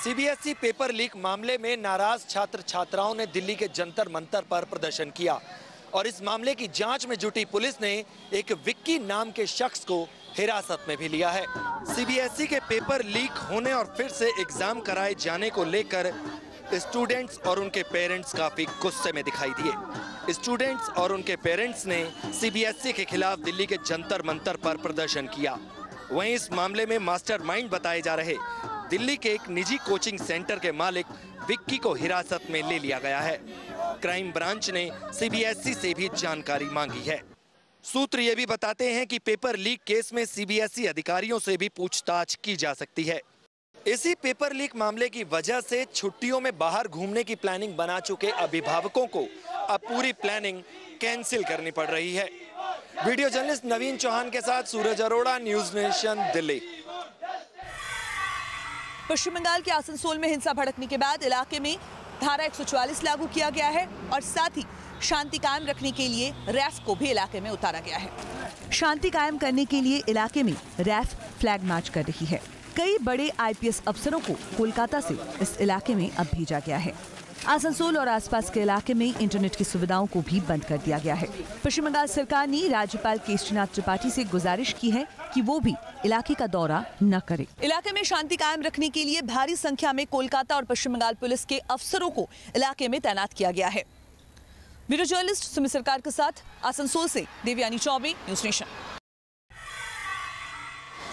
CBSE paper leak मामले में नाराज छात्र छात्राओं ने दिल्ली के जंतर मंतर पर प्रदर्शन किया और इस मामले की जांच में जुटी पुलिस ने एक विक्की नाम के शख्स को हिरासत में भी लिया है। सीबीएसई के पेपर लीक होने और फिर से एग्जाम कराए जाने को लेकर स्टूडेंट्स और उनके पेरेंट्स काफी गुस्से में दिखाई दिए। स्टूडेंट्स और उनके पेरेंट्स ने सीबीएसई के खिलाफ दिल्ली के जंतर मंतर पर प्रदर्शन किया। वहीं इस मामले में मास्टरमाइंड बताए जा रहे दिल्ली के एक निजी कोचिंग सेंटर के मालिक विक्की को हिरासत में ले लिया गया है। क्राइम ब्रांच ने सीबीएसई से भी जानकारी मांगी है। सूत्र ये भी बताते हैं कि पेपर लीक केस में सीबीएसई अधिकारियों से भी पूछताछ की जा सकती है। इसी पेपर लीक मामले की वजह से छुट्टियों में बाहर घूमने की प्लानिंग बना चुके अभिभावकों को अब पूरी प्लानिंग कैंसिल करनी पड़ रही है। वीडियो जर्नलिस्ट नवीन चौहान के साथ सूरज अरोड़ा, न्यूज नेशन, दिल्ली। पश्चिम बंगाल के आसनसोल में हिंसा भड़कने के बाद इलाके में धारा 144 लागू किया गया है और साथ ही शांति कायम रखने के लिए रैफ को भी इलाके में उतारा गया है। शांति कायम करने के लिए इलाके में रैफ फ्लैग मार्च कर रही है। कई बड़े आईपीएस अफसरों को कोलकाता से इस इलाके में अब भेजा गया है। आसनसोल और आसपास के इलाके में इंटरनेट की सुविधाओं को भी बंद कर दिया गया है। पश्चिम बंगाल सरकार ने राज्यपाल केशरीनाथ त्रिपाठी से गुजारिश की है कि वो भी इलाके का दौरा न करे। इलाके में शांति कायम रखने के लिए भारी संख्या में कोलकाता और पश्चिम बंगाल पुलिस के अफसरों को इलाके में तैनात किया गया है। वीडियो जर्नलिस्ट सुमित सरकार के साथ आसनसोल से देवयानी चौबे, न्यूज नेशन।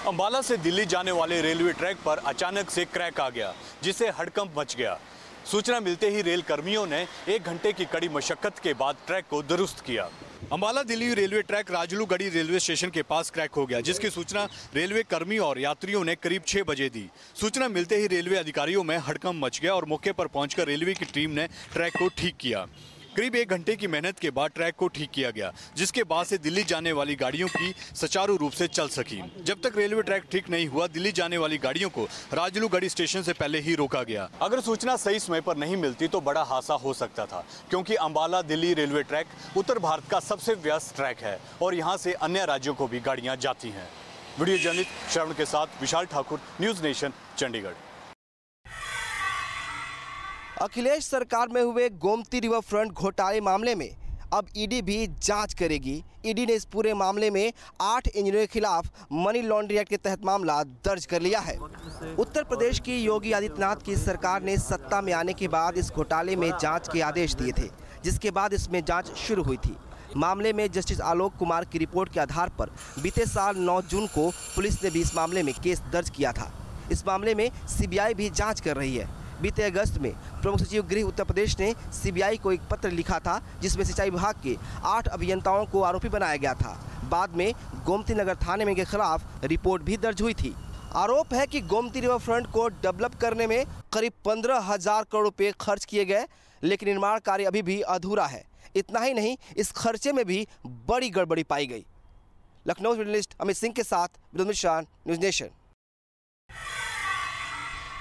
अंबाला से दिल्ली जाने वाले रेलवे ट्रैक पर अचानक से क्रैक आ गया, जिससे हड़कंप मच गया। सूचना मिलते ही रेल कर्मियों ने 1 घंटे की कड़ी मशक्कत के बाद ट्रैक को दुरुस्त किया। Ambala Delhi railway track Rajlugarhi railway station के पास क्रैक हो गया, जिसकी सूचना रेलवे कर्मी और यात्रियों ने करीब 6 बजे दी। सूचना मिलते ही रेलवे अधिकारियों में हड़कंप मच गया और मौके पर पहुंचकर रेलवे की टीम ने ट्रैक को ठीक किया। करीब 1 घंटे की मेहनत के बाद ट्रैक को ठीक किया गया, जिसके बाद से दिल्ली जाने वाली गाड़ियों की सुचारू रूप से चल सकी। जब तक रेलवे ट्रैक ठीक नहीं हुआ, दिल्ली जाने वाली गाड़ियों को राजलूगढ़ी स्टेशन से पहले ही रोका गया। अगर सूचना सही समय पर नहीं मिलती तो बड़ा हादसा हो सकता था, क्योंकि अंबाला दिल्ली रेलवे ट्रैक उत्तर भारत का सबसे व्यस्त ट्रैक है और यहाँ से अन्य राज्यों को भी गाड़ियाँ जाती हैं। वीडियो जर्नलिस्ट श्रवण के साथ विशाल ठाकुर, न्यूज नेशन, चंडीगढ़। अखिलेश सरकार में हुए गोमती रिवर फ्रंट घोटाले मामले में अब ईडी भी जांच करेगी। ईडी ने इस पूरे मामले में 8 इंजीनियरों के खिलाफ मनी लॉन्ड्रिंग एक्ट के तहत मामला दर्ज कर लिया है। उत्तर प्रदेश की योगी आदित्यनाथ की सरकार ने सत्ता में आने के बाद इस घोटाले में जांच के आदेश दिए थे, जिसके बाद इसमें जांच शुरू हुई थी। मामले में जस्टिस आलोक कुमार की रिपोर्ट के आधार पर बीते साल 9 जून को पुलिस ने भी इस मामले में केस दर्ज किया था। इस मामले में सीबीआई भी जाँच कर रही है। बीते अगस्त में प्रमुख सचिव गृह उत्तर प्रदेश ने सीबीआई को एक पत्र लिखा था, जिसमें सिंचाई विभाग के 8 अभियंताओं को आरोपी बनाया गया था। बाद में गोमती नगर थाने में के खिलाफ रिपोर्ट भी दर्ज हुई थी। आरोप है कि गोमती रिवर फ्रंट को डेवलप करने में करीब 15,000 करोड़ रुपए खर्च किए गए, लेकिन निर्माण कार्य अभी भी अधूरा है। इतना ही नहीं, इस खर्चे में भी बड़ी गड़बड़ी पाई गई। लखनऊ जर्नलिस्ट अमित सिंह के साथ Vinod Mishra, news nation.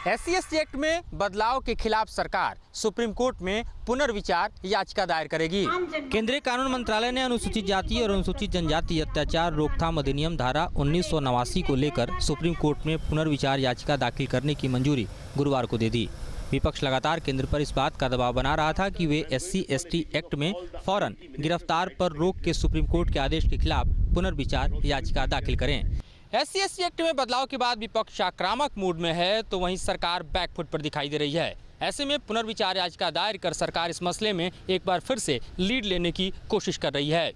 SC/ST act में बदलाव के खिलाफ सरकार सुप्रीम कोर्ट में पुनर्विचार याचिका दायर करेगी। केंद्रीय कानून मंत्रालय ने अनुसूचित जाति और अनुसूचित जनजाति अत्याचार रोकथाम अधिनियम धारा 1989 को लेकर सुप्रीम कोर्ट में पुनर्विचार याचिका दाखिल करने की मंजूरी गुरुवार को दे दी। विपक्ष लगातार केंद्र पर इस बात का दबाव बना रहा था कि वे SC/ST एक्ट में फौरन गिरफ्तार पर रोक के सुप्रीम कोर्ट के आदेश के खिलाफ पुनर्विचार याचिका दाखिल करें। SC/ST एक्ट में बदलाव के बाद विपक्ष आक्रामक मूड में है, तो वहीं सरकार बैकफुट पर दिखाई दे रही है। ऐसे में पुनर्विचार याचिका दायर कर सरकार इस मसले में एक बार फिर से लीड लेने की कोशिश कर रही है।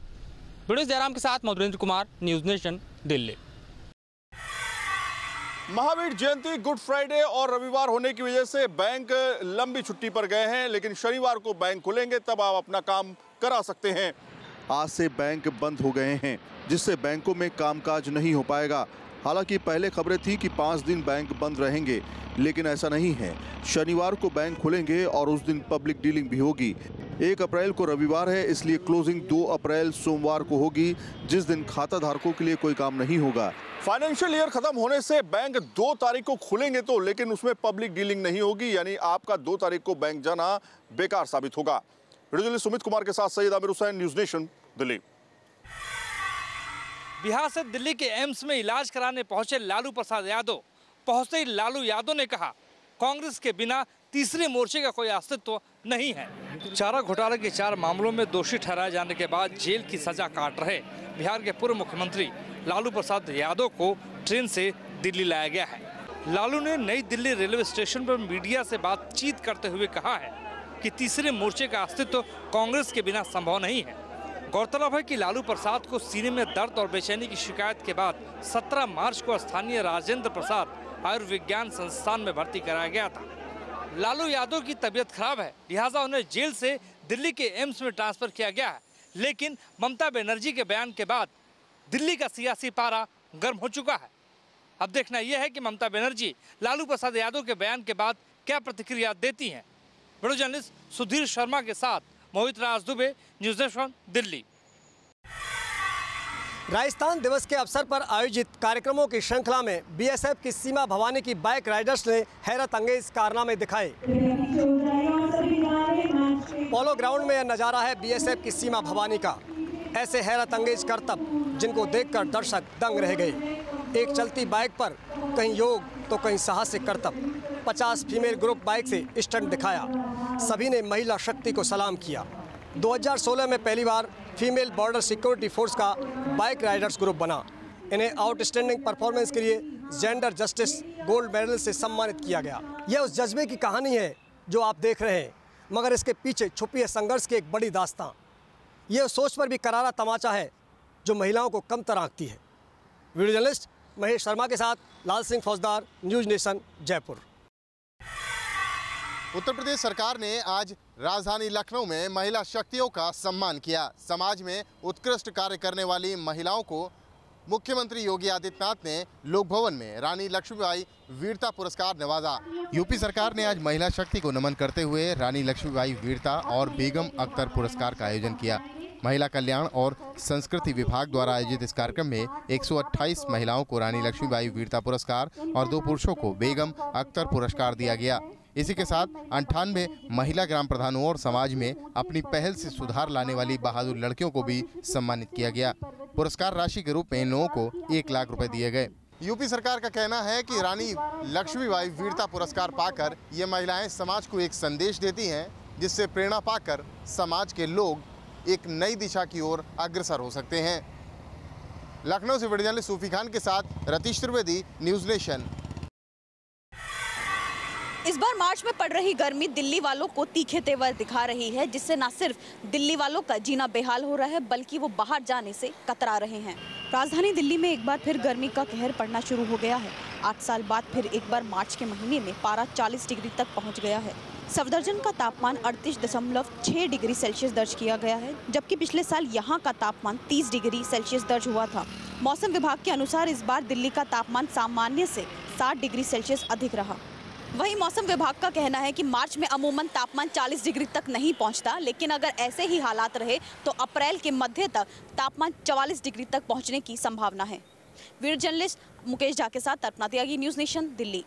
विनोद जयराम के साथ Madhurendra Kumar, news nation, Delhi. Mahavir Jayanti, good Friday और रविवार होने की वजह से बैंक लंबी छुट्टी पर गए हैं, लेकिन शनिवार को बैंक खुलेंगे, तब आप अपना काम करा सकते हैं। आज से बैंक बंद हो गए हैं, जिससे बैंकों में कामकाज नहीं हो पाएगा। हालांकि पहले खबरें थी कि 5 दिन बैंक बंद रहेंगे, लेकिन ऐसा नहीं है। शनिवार को बैंक खुलेंगे और उस दिन पब्लिक डीलिंग भी होगी। 1 अप्रैल को रविवार है, इसलिए क्लोजिंग 2 अप्रैल सोमवार को होगी, जिस दिन खाता धारकों के लिए कोई काम नहीं होगा। फाइनेंशियल ईयर खत्म होने से बैंक 2 तारीख को खुलेंगे तो, लेकिन उसमें पब्लिक डीलिंग नहीं होगी, यानी आपका 2 तारीख को बैंक जाना बेकार साबित होगा। वीडियो सुमित कुमार के साथ सैयद आमिर हुसैन, न्यूज नेशन, दिल्ली। बिहार से दिल्ली के एम्स में इलाज कराने पहुंचे लालू प्रसाद यादव। पहुंचते ही लालू यादव ने कहा कांग्रेस के बिना तीसरे मोर्चे का कोई अस्तित्व नहीं है। चारा घोटाले के 4 मामलों में दोषी ठहराए जाने के बाद जेल की सजा काट रहे बिहार के पूर्व मुख्यमंत्री लालू प्रसाद यादव को ट्रेन से दिल्ली लाया गया है। लालू ने नई दिल्ली रेलवे स्टेशन पर मीडिया से बातचीत करते हुए कहा है कि तीसरे मोर्चे का अस्तित्व कांग्रेस के बिना संभव नहीं है। गौरतलब है कि लालू प्रसाद को सीने में दर्द और बेचैनी की शिकायत के बाद 17 मार्च को स्थानीय राजेंद्र प्रसाद आयुर्विज्ञान संस्थान में भर्ती कराया गया था। लालू यादव की तबीयत खराब है, लिहाजा उन्हें जेल से दिल्ली के एम्स में ट्रांसफर किया गया है। लेकिन ममता बनर्जी के बयान के बाद दिल्ली का सियासी पारा गर्म हो चुका है। अब देखना यह है कि ममता बनर्जी लालू प्रसाद यादव के बयान के बाद क्या प्रतिक्रिया देती हैं। वीडियो जर्नलिस्ट सुधीर शर्मा के साथ मोहित राज दुबे, न्यूज़ नेशन, दिल्ली। राजस्थान दिवस के अवसर पर आयोजित कार्यक्रमों की श्रृंखला में बीएसएफ की सीमा भवानी की बाइक राइडर्स ने हैरत अंगेज कारनामे दिखाए। पोलो ग्राउंड में यह नज़ारा है बीएसएफ की सीमा भवानी का। ऐसे हैरत अंगेज करतब जिनको देखकर दर्शक दंग रह गए। एक चलती बाइक पर कहीं योग तो कहीं साहसिक करतब। 50 फीमेल ग्रुप बाइक से स्टंट दिखाया। सभी ने महिला शक्ति को सलाम किया। 2016 में पहली बार फीमेल बॉर्डर सिक्योरिटी फोर्स का बाइक राइडर्स ग्रुप बना। इन्हें आउटस्टैंडिंग परफॉर्मेंस के लिए जेंडर जस्टिस गोल्ड मेडल से सम्मानित किया गया। यह उस जज्बे की कहानी है जो आप देख रहे हैं, मगर इसके पीछे छुपी है संघर्ष की एक बड़ी दास्तां। यह उस सोच पर भी करारा तमाचा है जो महिलाओं को कमतर आंकती है। वीडियो जर्नलिस्ट महेश शर्मा के साथ लाल सिंह फौजदार, न्यूज़ नेशन, जयपुर। उत्तर प्रदेश सरकार ने आज राजधानी लखनऊ में महिला शक्तियों का सम्मान किया। समाज में उत्कृष्ट कार्य करने वाली महिलाओं को मुख्यमंत्री योगी आदित्यनाथ ने लोक भवन में रानी लक्ष्मीबाई वीरता पुरस्कार नवाजा। यूपी सरकार ने आज महिला शक्ति को नमन करते हुए रानी लक्ष्मीबाई वीरता और बेगम अख्तर पुरस्कार का आयोजन किया। महिला कल्याण और संस्कृति विभाग द्वारा आयोजित इस कार्यक्रम में 128 महिलाओं को रानी लक्ष्मीबाई वीरता पुरस्कार और 2 पुरुषों को बेगम अख्तर पुरस्कार दिया गया। इसी के साथ 98 महिला ग्राम प्रधानों और समाज में अपनी पहल से सुधार लाने वाली बहादुर लड़कियों को भी सम्मानित किया गया। पुरस्कार राशि के रूप में इन लोगों को 1 लाख रुपए दिए गए। यूपी सरकार का कहना है कि रानी लक्ष्मीबाई वीरता पुरस्कार पाकर ये महिलाएं समाज को एक संदेश देती हैं, जिससे प्रेरणा पाकर समाज के लोग एक नई दिशा की ओर अग्रसर हो सकते हैं। लखनऊ से वीडियो जर्नलिस्ट सूफी खान के साथ रतीश त्रिवेदी, न्यूज़ नेशन। इस बार मार्च में पड़ रही गर्मी दिल्ली वालों को तीखे तेवर दिखा रही है, जिससे न सिर्फ दिल्ली वालों का जीना बेहाल हो रहा है बल्कि वो बाहर जाने से कतरा रहे हैं। राजधानी दिल्ली में एक बार फिर गर्मी का कहर पड़ना शुरू हो गया है। 8 साल बाद फिर एक बार मार्च के महीने में पारा 40 डिग्री तक पहुंच गया है। सफदरजंग का तापमान 38.6 डिग्री सेल्सियस दर्ज किया गया है, जबकि पिछले साल यहां का तापमान 30 डिग्री सेल्सियस दर्ज हुआ था। मौसम विभाग के अनुसार इस बार दिल्ली का तापमान सामान्य से 60 डिग्री सेल्सियस अधिक रहा। वहीं मौसम विभाग का कहना है कि मार्च में अमूमन तापमान 40 डिग्री तक नहीं पहुंचता, लेकिन अगर ऐसे ही हालात रहे तो अप्रैल के मध्य तक तापमान 44 डिग्री तक पहुंचने की संभावना है। वीडियो जर्नलिस्ट मुकेश झा के साथ तर्पणा त्यागी, न्यूज़ नेशन, दिल्ली।